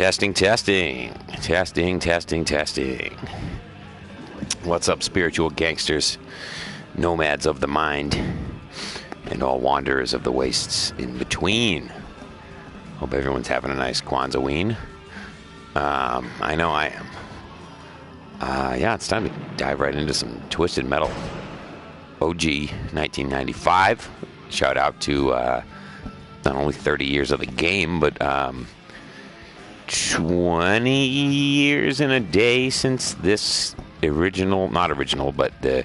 Testing, testing, testing, testing, testing. What's up, spiritual gangsters, nomads of the mind, and all wanderers of the wastes in between? Hope everyone's having a nice Kwanzaa-ween. I know I am. Yeah, it's time to dive right into some Twisted Metal. OG 1995. Shout out to not only 30 years of the game, but 20 years and a day since this not original, but the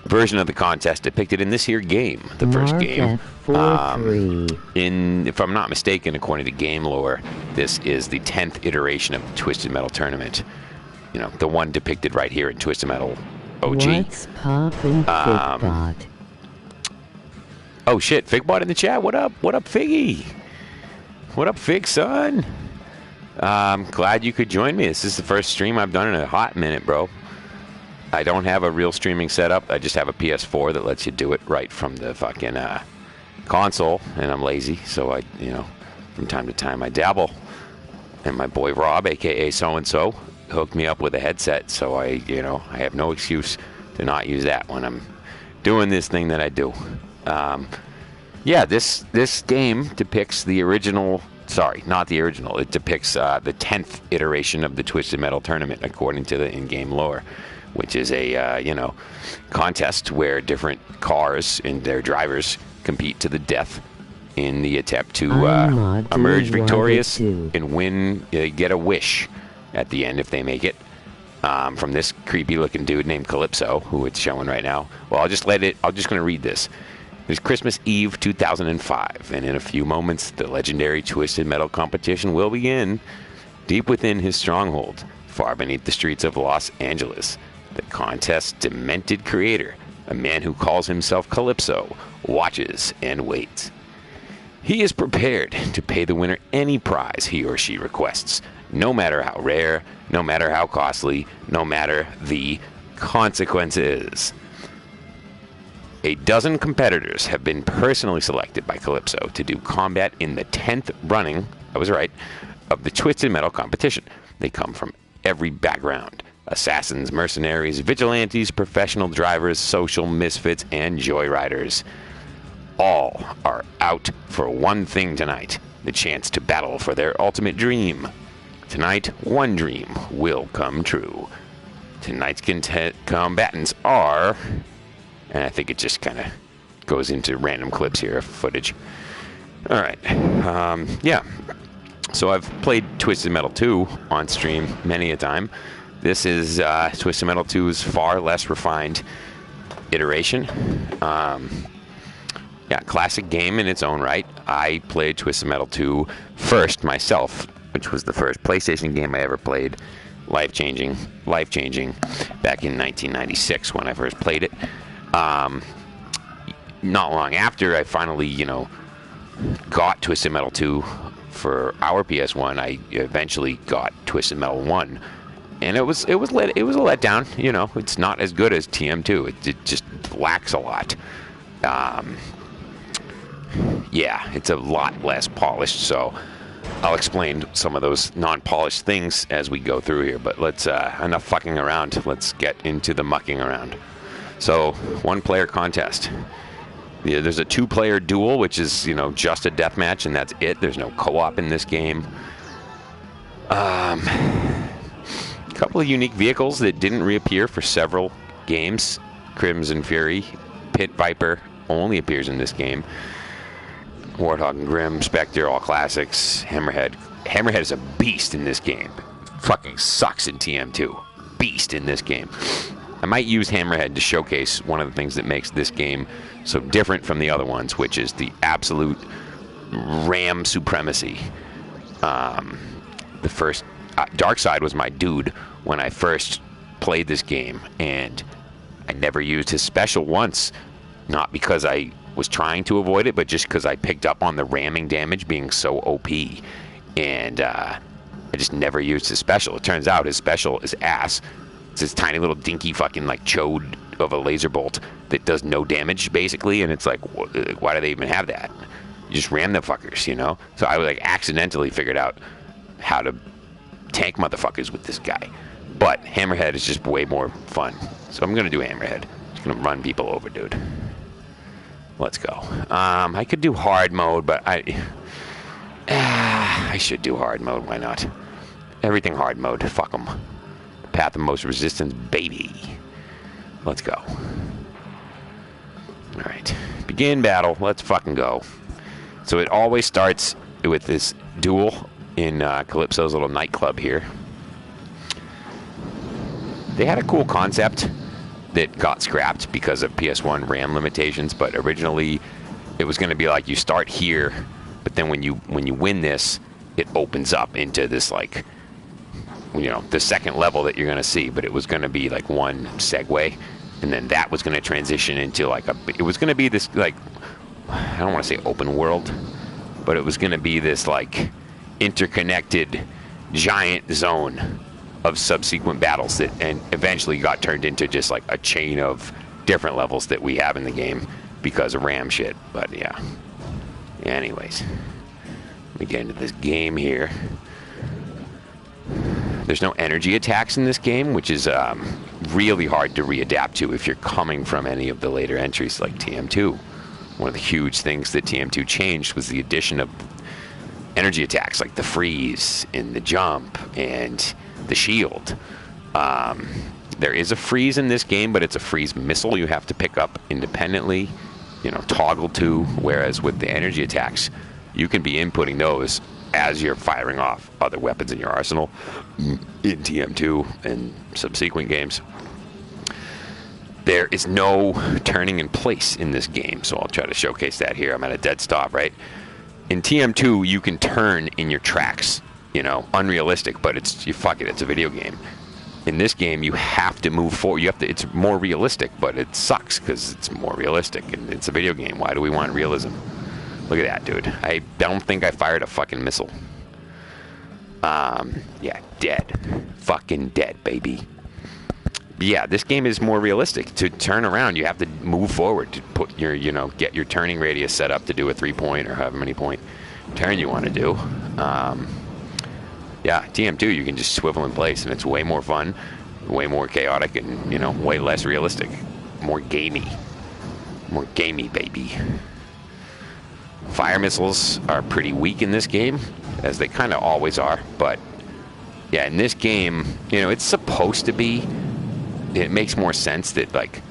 version of the contest depicted in this here game, the first game. If I'm not mistaken, according to game lore, this is the 10th iteration of the Twisted Metal tournament. You know, the one depicted right here in Twisted Metal OG. What's poppin', Figbot? Oh shit, Figbot in the chat. What up? What up, Figgy? What up, Fig, son? I'm glad you could join me. This is the first stream I've done in a hot minute, bro. I don't have a real streaming setup. I just have a PS4 that lets you do it right from the fucking console, and I'm lazy, so I, from time to time I dabble. And my boy Rob, aka so-and-so, hooked me up with a headset, so I have no excuse to not use that when I'm doing this thing that I do. Yeah, this game depicts the original. Sorry, not the original. It depicts the 10th iteration of the Twisted Metal tournament, according to the in-game lore, which is a contest where different cars and their drivers compete to the death in the attempt to emerge victorious and win, get a wish at the end if they make it. From this creepy-looking dude named Calypso, who it's showing right now. Well, I'm just going to read this. It was Christmas Eve 2005, and in a few moments, the legendary Twisted Metal competition will begin. Deep within his stronghold, far beneath the streets of Los Angeles, the contest's demented creator, a man who calls himself Calypso, watches and waits. He is prepared to pay the winner any prize he or she requests, no matter how rare, no matter how costly, no matter the consequences. A dozen competitors have been personally selected by Calypso to do combat in the 10th running, I was right, of the Twisted Metal competition. They come from every background: assassins, mercenaries, vigilantes, professional drivers, social misfits, and joyriders. All are out for one thing tonight: the chance to battle for their ultimate dream. Tonight, one dream will come true. Tonight's combatants are... And I think it just kind of goes into random clips here of footage. All right. Yeah. So I've played Twisted Metal 2 on stream many a time. This is Twisted Metal 2's far less refined iteration. Yeah, classic game in its own right. I played Twisted Metal 2 first myself, which was the first PlayStation game I ever played. Life-changing, back in 1996 when I first played it. Not long after I finally, got Twisted Metal 2 for our PS1, I eventually got Twisted Metal 1, and it was a letdown. It's not as good as TM2. It just lacks a lot. Yeah, it's a lot less polished. So I'll explain some of those non-polished things as we go through here. But let's enough fucking around. Let's get into the mucking around. So, one-player contest. Yeah, there's a two-player duel, which is, just a deathmatch, and that's it. There's no co-op in this game. A couple of unique vehicles that didn't reappear for several games. Crimson Fury, Pit Viper only appears in this game. Warthog and Grim, Spectre, all classics. Hammerhead. Hammerhead is a beast in this game. Fucking sucks in TM2. Beast in this game. I might use Hammerhead to showcase one of the things that makes this game so different from the other ones, which is the absolute RAM supremacy. The first Darkseid was my dude when I first played this game, and I never used his special once, not because I was trying to avoid it, but just because I picked up on the ramming damage being so OP, and I just never used his special. It turns out his special is ass. It's this tiny little dinky fucking chode of a laser bolt that does no damage basically, and it's like, why do they even have that? You just ram the fuckers, So I accidentally figured out how to tank motherfuckers with this guy. But Hammerhead is just way more fun. So I'm going to do Hammerhead. Just going to run people over, dude. Let's go. I could do hard mode, but I should do hard mode. Why not? Everything hard mode. Fuck them. Path of most resistance, baby. Let's go. All right. Begin battle. Let's fucking go. So it always starts with this duel in Calypso's little nightclub here. They had a cool concept that got scrapped because of PS1 RAM limitations, but originally it was going to be like you start here, but then when you win this, it opens up into this, like, you know, the second level that you're going to see, but it was going to be like one segue, and then that was going to transition into like it was going to be this, like, I don't want to say open world, but it was going to be this like interconnected giant zone of subsequent battles that and eventually got turned into just like a chain of different levels that we have in the game because of RAM shit. But yeah. Anyways, let me get into this game here. There's no energy attacks in this game, which is really hard to readapt to if you're coming from any of the later entries like TM2. One of the huge things that TM2 changed was the addition of energy attacks like the freeze and the jump and the shield. There is a freeze in this game, but it's a freeze missile you have to pick up independently, you know, toggle to, whereas with the energy attacks, you can be inputting those as you're firing off other weapons in your arsenal in TM2 and subsequent games. There is no turning in place in this game, so I'll try to showcase that here. I'm at a dead stop, right? In TM2, you can turn in your tracks, you know, unrealistic, but it's a video game. In this game, you have to move forward. It's more realistic, but it sucks because it's more realistic and it's a video game. Why do we want realism? Look at that, dude. I don't think I fired a fucking missile. Yeah, dead. Fucking dead, baby. Yeah, this game is more realistic. To turn around, you have to move forward to put your, you know, get your turning radius set up to do a 3-point or however many point turn you want to do. Yeah, TM2, you can just swivel in place, and it's way more fun, way more chaotic, and, you know, way less realistic. More gamey. More gamey, baby. Fire missiles are pretty weak in this game, as they kind of always are, but, yeah, in this game, you know, it's supposed to be, it makes more sense that, like,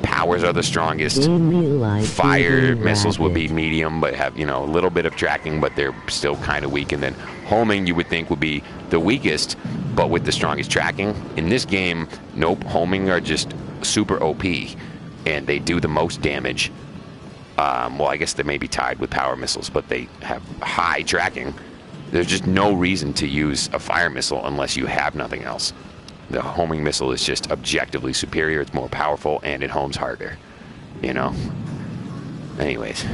powers are the strongest. Fire missiles would be medium, but have, you know, a little bit of tracking, but they're still kind of weak. And then homing, you would think, would be the weakest, but with the strongest tracking. In this game, nope, homing are just super OP, and they do the most damage. Well, I guess they may be tied with power missiles, but they have high tracking. There's just no reason to use a fire missile unless you have nothing else. The homing missile is just objectively superior. It's more powerful, and it homes harder, you know? Anyways,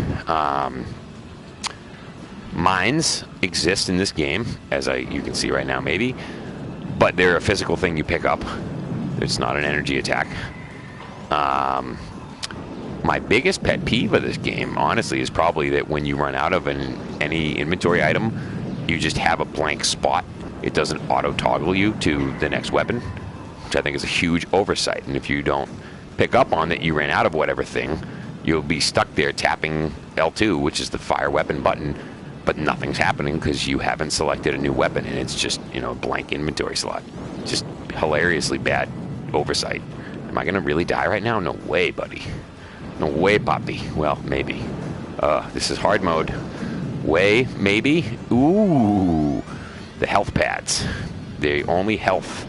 mines exist in this game, as you can see right now, maybe, but they're a physical thing you pick up. It's not an energy attack. My biggest pet peeve of this game, honestly, is probably that when you run out of any inventory item, you just have a blank spot. It doesn't auto-toggle you to the next weapon, which I think is a huge oversight. And if you don't pick up on that you ran out of whatever thing, you'll be stuck there tapping L2, which is the fire weapon button, but nothing's happening because you haven't selected a new weapon, and it's just, you know, a blank inventory slot. Just hilariously bad oversight. Am I going to really die right now? No way, buddy. No way, Poppy. Well, maybe. This is hard mode. Way, maybe. Ooh. The health pads. The only health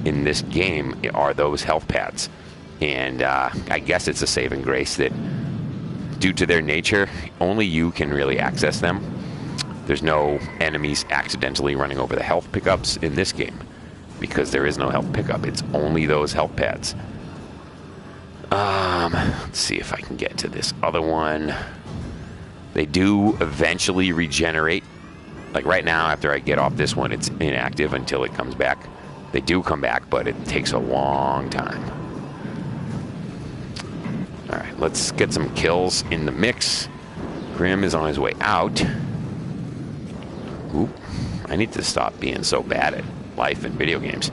in this game are those health pads. And I guess it's a saving grace that, due to their nature, only you can really access them. There's no enemies accidentally running over the health pickups in this game, because there is no health pickup. It's only those health pads. Let's see if I can get to this other one. They do eventually regenerate. Like right now, after I get off this one, it's inactive until it comes back. They do come back, but it takes a long time. All right, let's get some kills in the mix. Grim is on his way out. Oop, I need to stop being so bad at life and video games.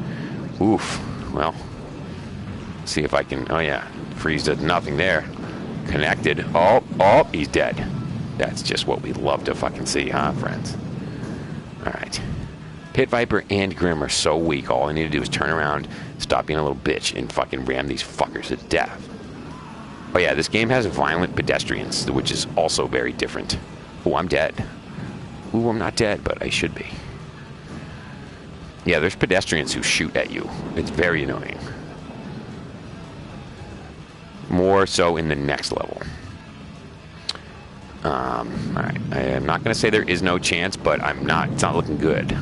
Oof. Well, see if I can. Oh yeah, Freeze does nothing there. Connected. Oh, he's dead. That's just what we love to fucking see, huh, friends? All right. Pit Viper and Grim are so weak. All I need to do is turn around, stop being a little bitch, and fucking ram these fuckers to death. Oh yeah, this game has violent pedestrians, which is also very different. Oh, I'm dead. Ooh, I'm not dead, but I should be. Yeah, there's pedestrians who shoot at you. It's very annoying. More so in the next level. Alright, I am not going to say there is no chance, but it's not looking good.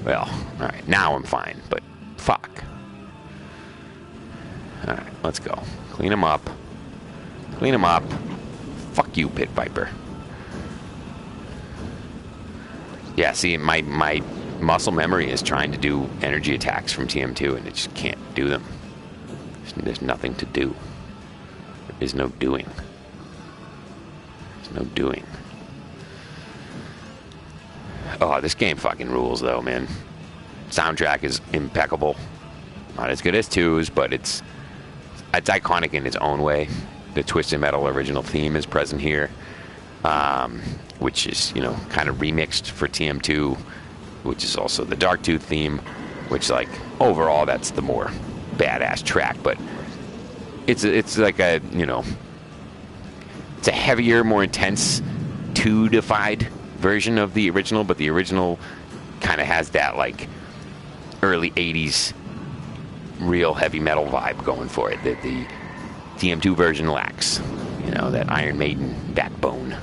Well, alright, now I'm fine, but fuck. Alright, let's go. Clean him up. Clean him up. Fuck you, Pit Viper. Yeah, see, my muscle memory is trying to do energy attacks from TM2, and it just can't do them. There's nothing to do. There is no doing. There's no doing. Oh, this game fucking rules, though, man. Soundtrack is impeccable. Not as good as 2's, but it's iconic in its own way. The Twisted Metal original theme is present here, which is, you know, kind of remixed for TM2, which is also the Darktooth theme, which, like, overall, that's the more badass track, but it's like a, you know, it's a heavier, more intense, two-defied version of the original, but the original kind of has that, like, early 80s real heavy metal vibe going for it that the TM2 version lacks. You know, that Iron Maiden backbone.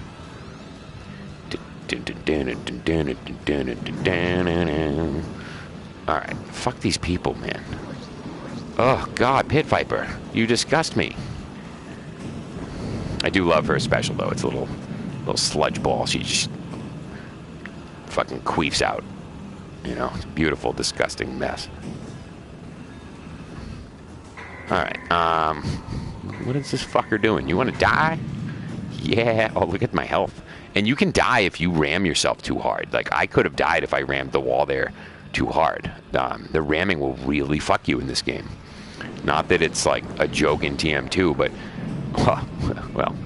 Alright, fuck these people, man. Oh, God, Pit Viper. You disgust me. I do love her special, though. It's a little sludge ball. She just fucking queefs out. You know, it's a beautiful, disgusting mess. Alright, what is this fucker doing? You want to die? Yeah. Oh, look at my health. And you can die if you ram yourself too hard. Like, I could have died if I rammed the wall there too hard. The ramming will really fuck you in this game. Not that it's like a joke in TM2, but, well,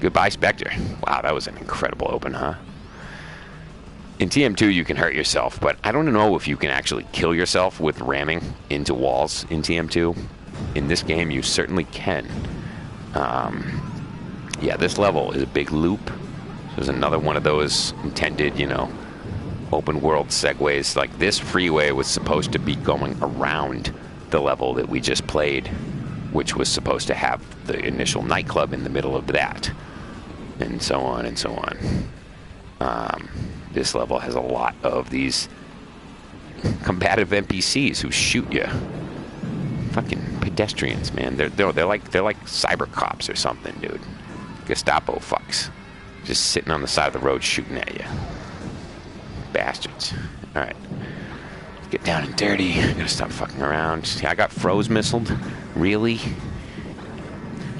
goodbye, Spectre. Wow, that was an incredible open, huh? In TM2, you can hurt yourself, but I don't know if you can actually kill yourself with ramming into walls in TM2. In this game, you certainly can. Yeah, this level is a big loop. There's another one of those intended, you know, open world segues. Like, this freeway was supposed to be going around the level that we just played, which was supposed to have the initial nightclub in the middle of that, and so on and so on. This level has a lot of these combative NPCs who shoot you. Fucking pedestrians, man. They're like cyber cops or something, dude. Gestapo fucks. Just sitting on the side of the road shooting at you. Bastards. Alright. Get down and dirty. I gotta stop fucking around. See, I got froze missiled. Really?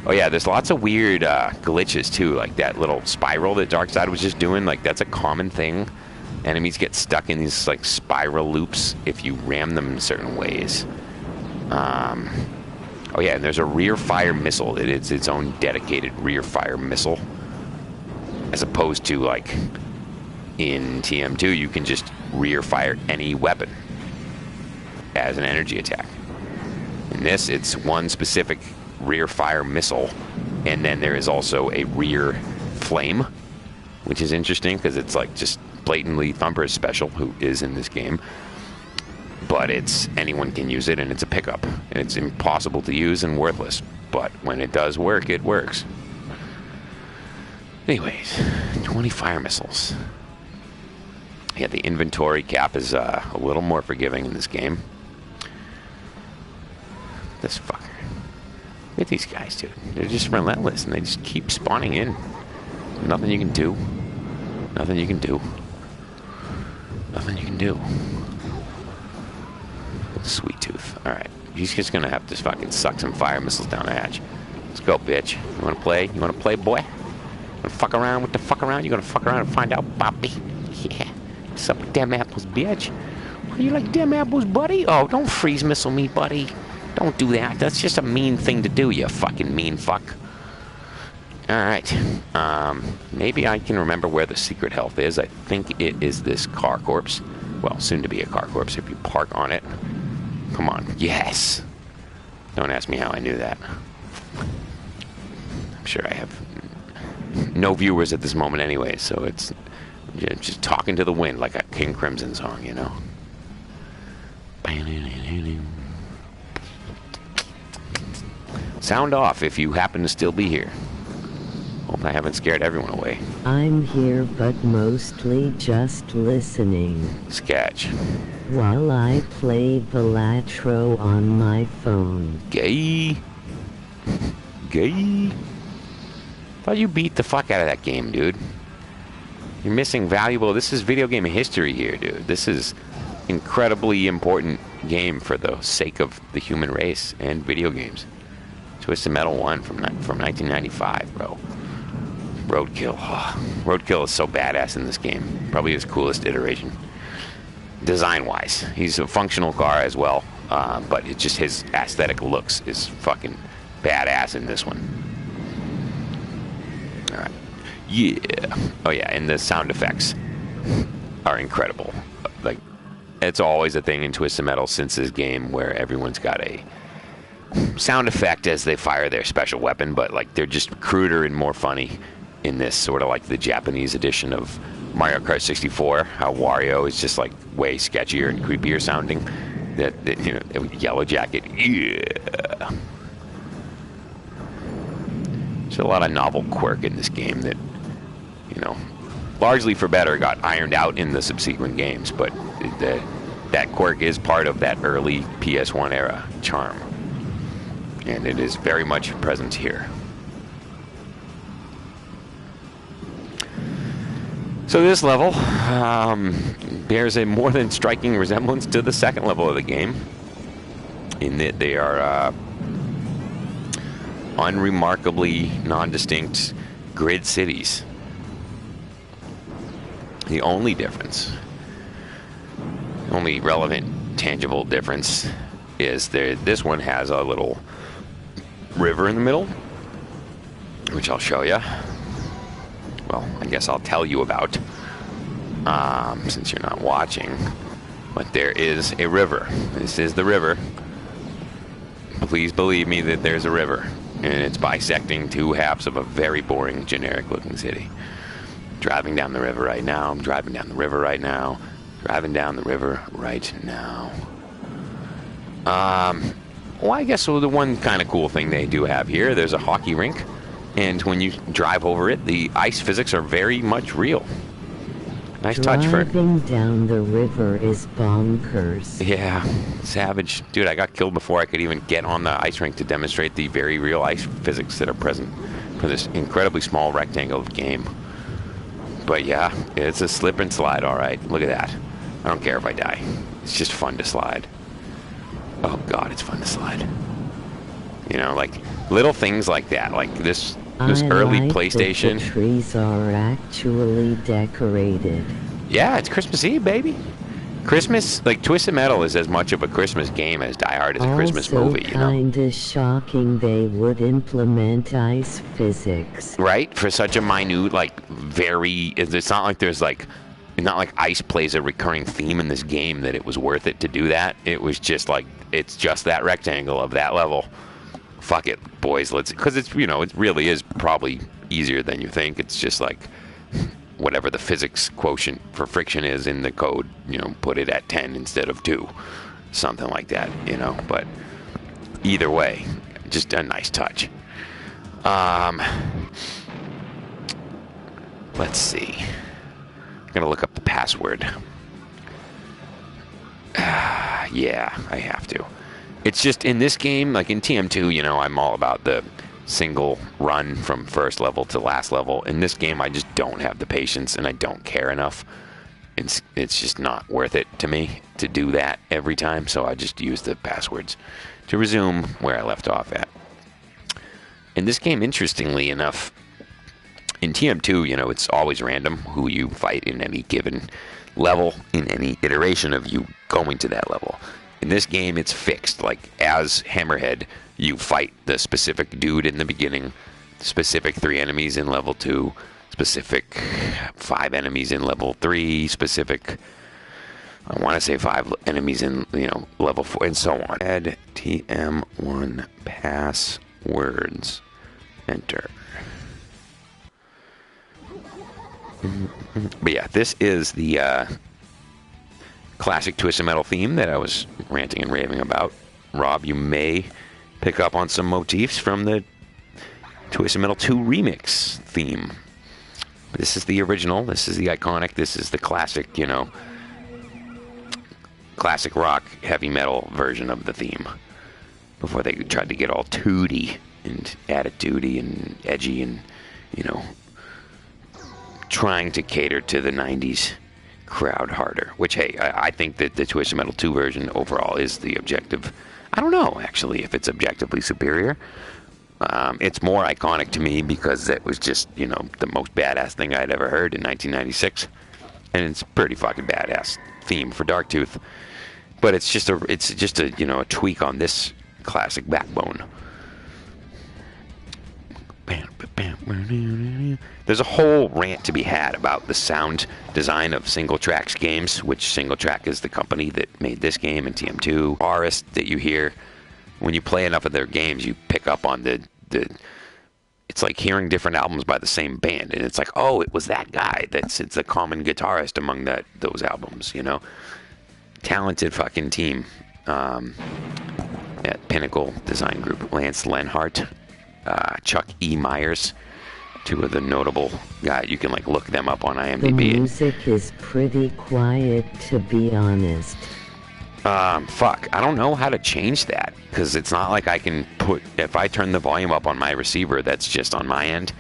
Oh yeah, there's lots of weird glitches too, like that little spiral that Darkseid was just doing. Like, that's a common thing. Enemies get stuck in these like spiral loops if you ram them in certain ways. Oh yeah, and there's a rear fire missile. It's its own dedicated rear fire missile, as opposed to, like, in TM2 you can just rear fire any weapon as an energy attack. In this, it's one specific rear fire missile, and then there is also a rear flame, which is interesting because it's like just blatantly Thumper's special, who is in this game, but it's anyone can use it, and it's a pickup, and it's impossible to use and worthless, but when it does work, it works. Anyways, 20 fire missiles. Yeah, the inventory cap is a little more forgiving in this game. This fucker. Look at these guys, dude. They're just relentless, and they just keep spawning in. Nothing you can do. Nothing you can do. Nothing you can do. Sweet Tooth. Alright. He's just gonna have to fucking suck some fire missiles down the hatch. Let's go, bitch. You wanna play? You wanna play, boy? You wanna fuck around with the fuck around? You gonna fuck around and find out, Bobby? Yeah. What's up with them apples, bitch? Are you like them apples, buddy? Oh, don't freeze missile me, buddy. Don't do that. That's just a mean thing to do, you fucking mean fuck. Alright. Maybe I can remember where the secret health is. I think it is this car corpse. Well, soon to be a car corpse if you park on it. Come on. Yes! Don't ask me how I knew that. I'm sure I have no viewers at this moment anyway, so it's just talking to the wind like a King Crimson song, you know? Sound off if you happen to still be here. Hope I haven't scared everyone away. I'm here but mostly just listening. Sketch. While I play Balatro on my phone. Gay. Gay. Thought you beat the fuck out of that game, dude. You're missing valuable... This is video game history here, dude. This is incredibly important game for the sake of the human race and video games. Twisted Metal 1 from 1995, bro. Roadkill. Oh, Roadkill is so badass in this game. Probably his coolest iteration. Design-wise. He's a functional car as well, but it's just his aesthetic looks is fucking badass in this one. Alright. Yeah. Oh yeah, and the sound effects are incredible. Like, it's always a thing in Twisted Metal since this game where everyone's got a sound effect as they fire their special weapon, but like they're just cruder and more funny in this, sort of like the Japanese edition of Mario Kart 64, how Wario is just like way sketchier and creepier sounding. That you know, Yellow Jacket, yeah. There's a lot of novel quirk in this game that, you know, largely for better got ironed out in the subsequent games, but that quirk is part of that early PS1 era charm. And it is very much present here. So this level bears a more than striking resemblance to the second level of the game, in that they are unremarkably non-distinct grid cities. The only difference, only relevant, tangible difference, is this one has a little river in the middle, which I'll show you. Well, I guess I'll tell you about, since you're not watching. But there is a river. This is the river. Please believe me that there's a river, and it's bisecting two halves of a very boring, generic-looking city. Driving down the river right now. I'm driving down the river right now. Driving down the river right now. Well, I guess the one kind of cool thing they do have here, there's a hockey rink, and when you drive over it, the ice physics are very much real. Nice touch for... Driving down the river is bonkers. Yeah, savage. Dude, I got killed before I could even get on the ice rink to demonstrate the very real ice physics that are present for this incredibly small rectangle of game. But yeah, it's a slip and slide, all right. Look at that. I don't care if I die. It's just fun to slide. Oh god, it's fun to slide. You know, like little things like that, like this early like PlayStation. That the trees are actually decorated. Yeah, it's Christmas Eve, baby. Christmas, like Twisted Metal, is as much of a Christmas game as Die Hard is a Christmas movie. You know, kinda shocking they would implement ice physics. Right, for such a minute, like very. It's not like there's like. Not like ice plays a recurring theme in this game that it was worth it to do that. It was just like, it's just that rectangle of that level. Fuck it, boys, let's... Because it's, you know, it really is probably easier than you think. It's just like, whatever the physics quotient for friction is in the code, you know, put it at 10 instead of 2. Something like that, you know. But either way, just a nice touch. Let's see. I'm gonna look up the password. Yeah, I have to. It's just in this game, like in TM2, you know, I'm all about the single run from first level to last level. In this game, I just don't have the patience and I don't care enough. It's just not worth it to me to do that every time, so I just use the passwords to resume where I left off at. In this game, interestingly enough, in TM2, you know, it's always random who you fight in any given level in any iteration of you going to that level. In this game, it's fixed. Like, as Hammerhead, you fight the specific dude in the beginning, specific 3 enemies in level 2, specific 5 enemies in level 3, specific, I want to say 5 enemies in, level 4, and so on. Add TM1 passwords. Enter. But yeah, this is the classic Twisted Metal theme that I was ranting and raving about. Rob, you may pick up on some motifs from the Twisted Metal 2 remix theme. This is the original. This is the iconic. This is the classic, classic rock heavy metal version of the theme. Before they tried to get all tooty and attitude-y and edgy and, trying to cater to the 90s crowd harder. Which, hey, I think that the Twisted Metal 2 version overall is the objective. I don't know, actually, if it's objectively superior. It's more iconic to me because it was just, the most badass thing I'd ever heard in 1996. And it's a pretty fucking badass theme for Darktooth. But it's just a a tweak on this classic backbone. There's a whole rant to be had about the sound design of Single Track's games, which Single Track is the company that made this game and TM2. Artists that you hear when you play enough of their games, you pick up on the it's like hearing different albums by the same band, and it's like, oh, it was that guy. It's a common guitarist among those albums, Talented fucking team at Pinnacle Design Group. Lance Lenhart, Chuck E. Myers, 2 of the notable guys. You can look them up on IMDb. The music is pretty quiet, to be honest. Fuck, I don't know how to change that, because it's not like I can if I turn the volume up on my receiver, that's just on my end.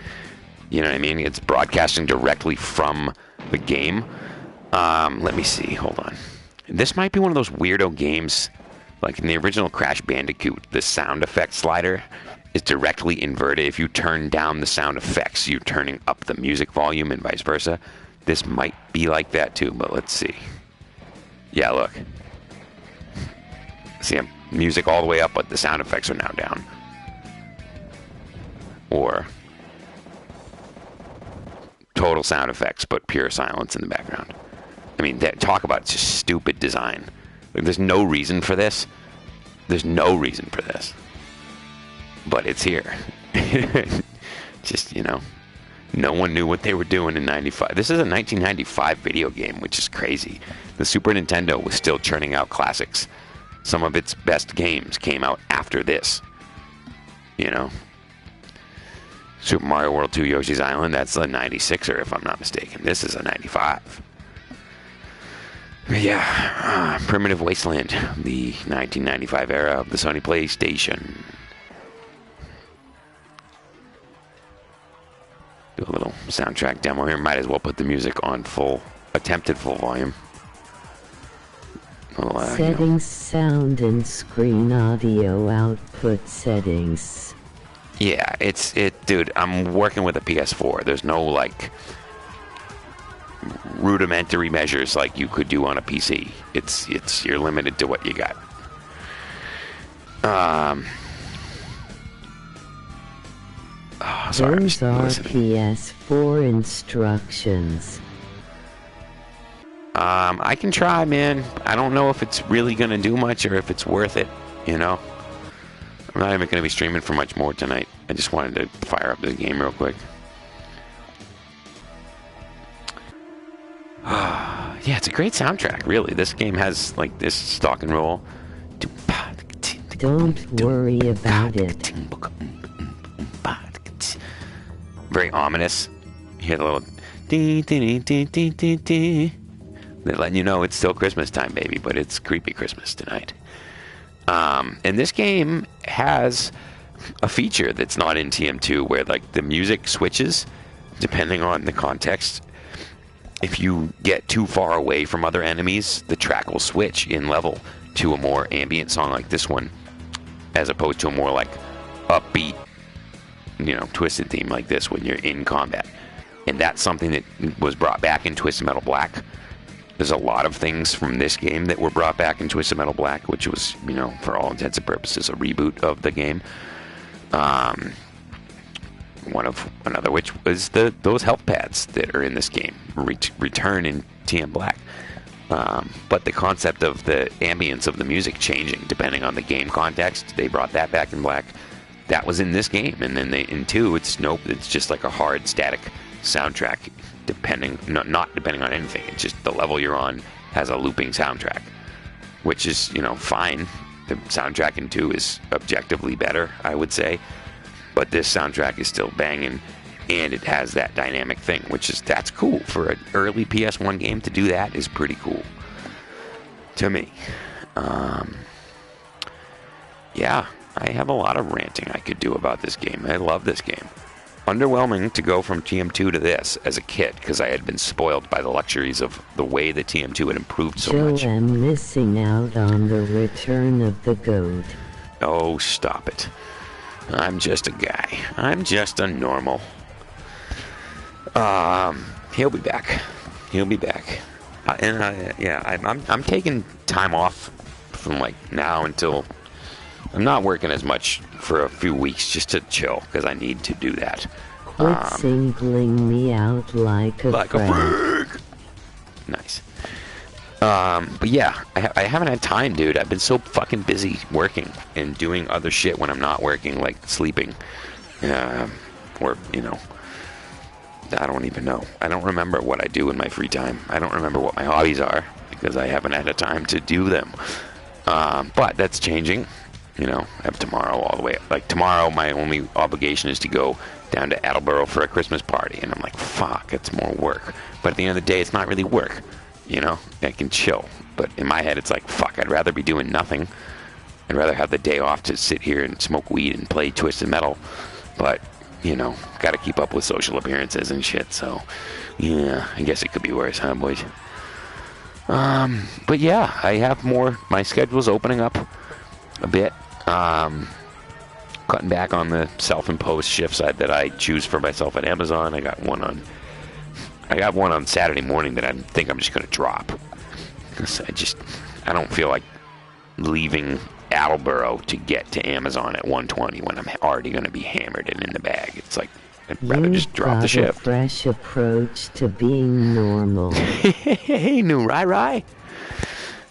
You know what I mean? It's broadcasting directly from the game. Let me see, hold on. This might be one of those weirdo games, like in the original Crash Bandicoot, the sound effect slider is directly inverted. If you turn down the sound effects, you're turning up the music volume and vice versa. This might be like that too, but let's see. Yeah, look. See, music all the way up, but the sound effects are now down. Or total sound effects, but pure silence in the background. I mean, talk about just stupid design. There's no reason for this. There's no reason for this. But it's here. Just, no one knew what they were doing in 95. This is a 1995 video game, which is crazy. The Super Nintendo was still churning out classics. Some of its best games came out after this. Super Mario World 2 Yoshi's Island, that's a 96er if I'm not mistaken. This is a 95. Yeah, Primitive Wasteland, the 1995 era of the Sony PlayStation. Do a little soundtrack demo here. Might as well put the music on attempted full volume. Settings, sound and screen audio output settings. Yeah, dude, I'm working with a PS4. There's no, rudimentary measures like you could do on a PC. You're limited to what you got. Sorry, Those are PS4 instructions. I can try, man. I don't know if it's really going to do much or if it's worth it, I'm not even going to be streaming for much more tonight. I just wanted to fire up the game real quick. Yeah, it's a great soundtrack, really. This game has, this stock and roll. Don't worry about it. Very ominous. You hear the little dee dee dee dee dee dee. They're letting you know it's still Christmas time, baby, but it's creepy Christmas tonight. And this game has a feature that's not in TM2 where the music switches depending on the context. If you get too far away from other enemies, the track will switch in level to a more ambient song like this one, as opposed to a more upbeat, twisted theme like this when you're in combat. And that's something that was brought back in Twisted Metal Black. There's a lot of things from this game that were brought back in Twisted Metal Black, which was, for all intents and purposes, a reboot of the game. Another which was those health pads that are in this game return in TM Black. But the concept of the ambience of the music changing depending on the game context, they brought that back in Black. That was in this game, and then in 2, it's just like a hard static soundtrack, not depending on anything. It's just the level you're on has a looping soundtrack, which is fine. The soundtrack in 2 is objectively better, I would say, but this soundtrack is still banging, and it has that dynamic thing, that's cool for an early PS1 game. To do that is pretty cool to me. Yeah, I have a lot of ranting I could do about this game. I love this game. Underwhelming to go from TM2 to this as a kid, because I had been spoiled by the luxuries of the way that TM2 had improved so much. I'm missing out on the return of the goat. Oh, stop it. I'm just a guy. I'm just a normal. He'll be back. He'll be back. I'm taking time off from now until I'm not working as much for a few weeks just to chill, because I need to do that. Quit singling me out like a freak. Nice. But yeah, I haven't had time, dude. I've been so fucking busy working and doing other shit when I'm not working, like sleeping. Or, I don't even know. I don't remember what I do in my free time. I don't remember what my hobbies are because I haven't had a time to do them. But that's changing. I have tomorrow all the way. Tomorrow, my only obligation is to go down to Attleboro for a Christmas party. And I'm like, fuck, it's more work. But at the end of the day, it's not really work. I can chill. But in my head, it's like, fuck, I'd rather be doing nothing. I'd rather have the day off to sit here and smoke weed and play Twisted Metal. But, got to keep up with social appearances and shit. So, yeah, I guess it could be worse, huh, boys? But yeah, I have more. My schedule's opening up a bit. Cutting back on the self-imposed shifts that I choose for myself at Amazon. I got one on Saturday morning that I think I'm just going to drop. Because I don't feel like leaving Attleboro to get to Amazon at 1:20 when I'm already going to be hammered and in the bag. It's like, I'd rather just drop the shift. A fresh approach to being normal. Hey, new Rai.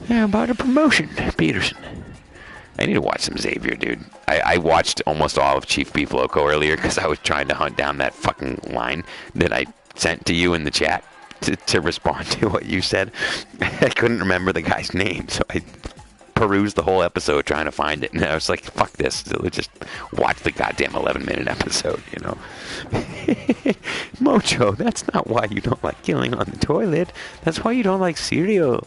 Yeah, about a promotion, Peterson. I need to watch some Xavier, dude. I watched almost all of Chief Beef Loco earlier because I was trying to hunt down that fucking line that I sent to you in the chat to respond to what you said. I couldn't remember the guy's name, so I perused the whole episode trying to find it, and I was like, fuck this. Just watch the goddamn 11-minute episode, Mocho, that's not why you don't like killing on the toilet. That's why you don't like cereal.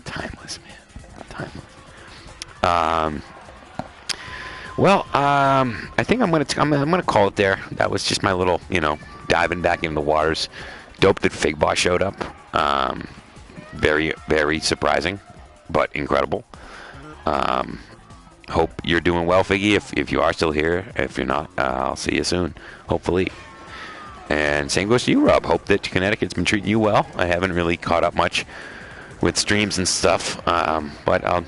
Timeless, man. Timeless. I think I'm gonna call it there. That was just my little, diving back into the waters. Dope that Figboss showed up. Very, very surprising, but incredible. Hope you're doing well, Figgy. If you are still here, if you're not, I'll see you soon, hopefully. And same goes to you, Rob. Hope that Connecticut's been treating you well. I haven't really caught up much with streams and stuff, but I'll,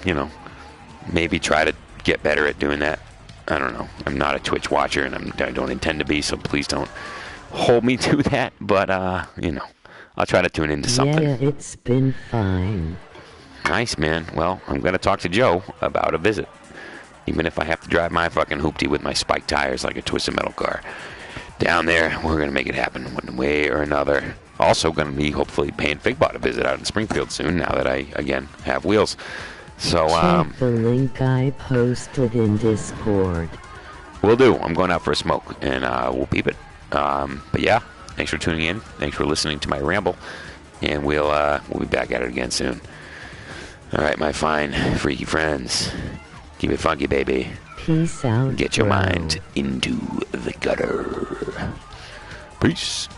maybe try to get better at doing that. I don't know. I'm not a Twitch watcher, and I don't intend to be, so please don't hold me to that. But, I'll try to tune into something. Yeah, it's been fine. Nice, man. Well, I'm going to talk to Joe about a visit. Even if I have to drive my fucking hoopty with my spiked tires like a Twisted Metal car. Down there, we're going to make it happen one way or another. Also going to be hopefully paying Figbot a visit out in Springfield soon now that I, again, have wheels. So, check the link I posted in Discord. Will do. I'm going out for a smoke, and we'll beep it. But yeah, thanks for tuning in. Thanks for listening to my ramble, and we'll be back at it again soon. All right, my fine freaky friends. Keep it funky, baby. Peace out, Get your mind into the gutter. Peace.